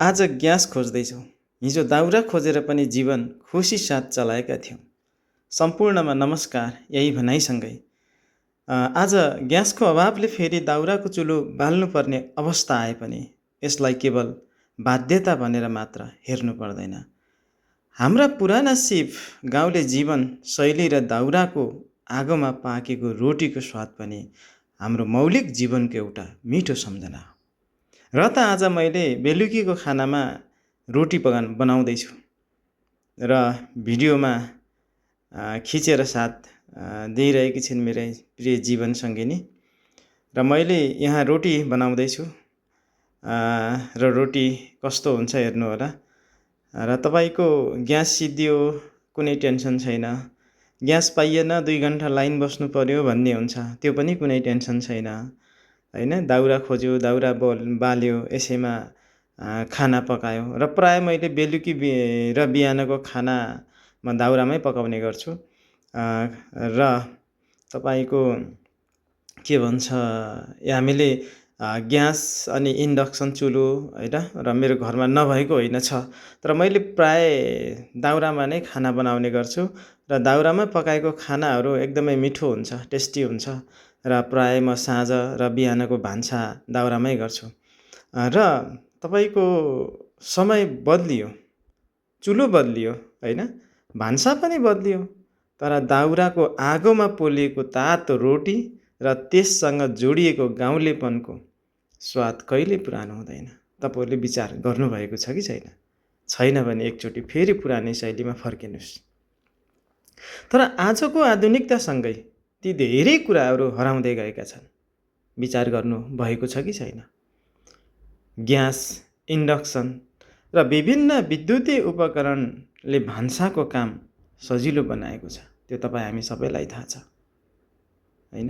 आज ग्यास खोज्दैछौँ। हिजो दाउरा खोजेर पनि जीवन खुसी साथ चलाएका थियौँ। सम्पूर्णमा नमस्कार यही भनाइसँगै आज ग्यासको अभावले फेरि दाउराको चुलो बाल्नुपर्ने अवस्था आए पनि यसलाई केवल बाध्यता भनेर मात्र हेर्नु पर्दैन। हाम्रा पुराना सिप गाउँले जीवन शैली र दाउराको आगोमा पाकेको रोटीको स्वाद पनि हाम्रो मौलिक जीवनको एउटा मिठो सम्झना हो। र त आज मैले बेलुकीको खानामा रोटी बनाउँदैछु र भिडियोमा खिचेर साथ दिइरहेकी छिन् मेरै प्रिय जीवनसङ्गिनी। र मैले यहाँ रोटी बनाउँदैछु र रोटी कस्तो हुन्छ हेर्नु होला। र तपाईँको ग्यास सिद्धियो कुनै टेन्सन छैन, ग्यास पाइएन 2 घन्टा लाइन बस्नु पर्यो भन्ने हुन्छ, त्यो पनि कुनै टेन्सन छैन हैन। दाउरा खोज्यो, दाउरा बाल्यो, यसैमा खाना पकायो। र प्राय मैले बेलुकी र बिहानको खाना म दाउरामै पकाउने गर्छु। र तपाईँको के भन्छ हामीले ग्यास अनि इन्डक्सन चुलो हैन, र मेरो घरमा नभएको होइन छ, तर मैले प्राय दाउरामा नै खाना बनाउने गर्छु। र दाउरामा पकाएको खानाहरू एकदमै मिठो हुन्छ, टेस्टी हुन्छ। र प्राय म साँझ र बिहानको भान्सा दाउरामै गर्छु। र तपाईँको समय बदलियो, चुलो बदलियो हैन, भान्सा पनि बदलियो, तर दाउराको आगोमा पोलेको तातो रोटी र त्यससँग जोडिएको गाउँलेपनको स्वाद कहिले पुरानो हुँदैन। तपाईँहरूले विचार गर्नुभएको छ कि छैन? छैन भने एकचोटि फेरि पुरानै शैलीमा फर्किनुहोस्। तर आजको आधुनिकतासँगै ती धेरै कुराहरू हराउँदै गएका छन्। विचार गर्नु भएको छ कि छैन? ग्यास, इन्डक्सन र विभिन्न विद्युतीय उपकरणले भान्साको काम सजिलो बनाएको छ, त्यो तपाईँ हामी सबैलाई थाहा छ हैन।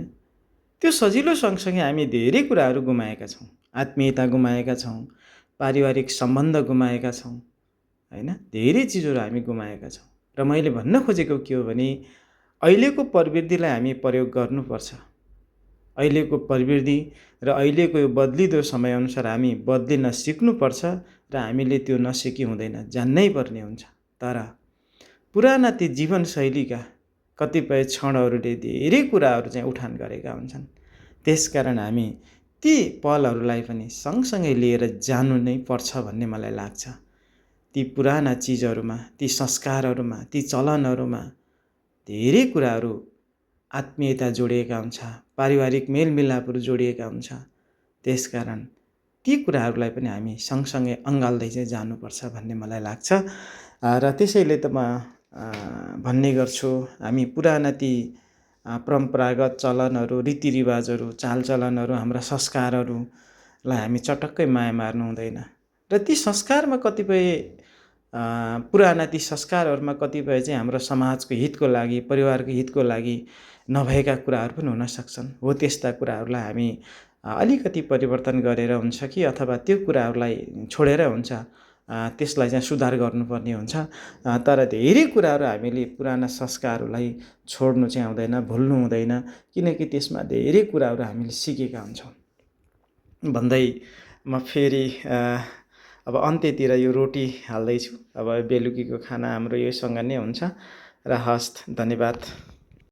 त्यो सजिलो सँगसँगै हामी धेरै कुराहरू गुमाएका छौँ। आत्मीयता गुमाएका छौँ, पारिवारिक सम्बन्ध गुमाएका छौँ हैन। धेरै चिजहरू हामी गुमाएका छौँ। र मैले भन्न खोजेको के हो भने अहिलेको प्रविधिलाई हामी प्रयोग गर्नुपर्छ। अहिलेको प्रविधि र अहिलेको यो बदलिदो समयअनुसार हामी बदलिन सिक्नुपर्छ। र हामीले त्यो नसिकी हुँदैन, जान्नै पर्ने हुन्छ। तर पुराना ती जीवनशैलीका कतिपय क्षणहरूले धेरै कुराहरू चाहिँ उठान गरेका हुन्छन्। त्यसकारण हामी ती पलहरूलाई पनि सँगसँगै लिएर जानु नै पर्छ भन्ने मलाई लाग्छ। ती पुराना चिजहरूमा, ती संस्कारहरूमा, ती चलनहरूमा धेरै कुराहरू आत्मीयता जोडिएका हुन्छ, पारिवारिक मेलमिलापहरू जोडिएका हुन्छ। त्यसकारण ती कुराहरूलाई पनि हामी सँगसँगै अँगाल्दै चाहिँ जानुपर्छ भन्ने मलाई लाग्छ। र त्यसैले त म भन्ने गर्छु, हामी पुराना ती परम्परागत चलनहरू, रीतिरिवाजहरू, चालचलनहरू, हाम्रा संस्कारहरूलाई हामी चटक्कै माया मार्नु हुँदैन। र ती संस्कारमा कतिपय पुराना ती संस्कारहरूमा कतिपय चाहिँ हाम्रो समाजको हितको लागि, परिवारको हितको लागि नभएका कुराहरू पनि हुन सक्छन्। हो त्यस्ता कुराहरूलाई हामी अलिकति परिवर्तन गरेर हुन्छ कि अथवा त्यो कुराहरूलाई छोडेर हुन्छ, त्यसलाई चाहिँ सुधार गर्नुपर्ने हुन्छ। तर धेरै कुराहरू हामीले पुराना संस्कारहरूलाई छोड्नु चाहिँ हुँदैन, भुल्नु हुँदैन, किनकि त्यसमा धेरै कुराहरू हामीले सिकेका हुन्छौँ भन्दै म फेरि अब अन्त्यतिर यो रोटी हाल्दैछु। अब बेलुकीको खाना हाम्रो योसँग नै हुन्छ। र हस्त, धन्यवाद।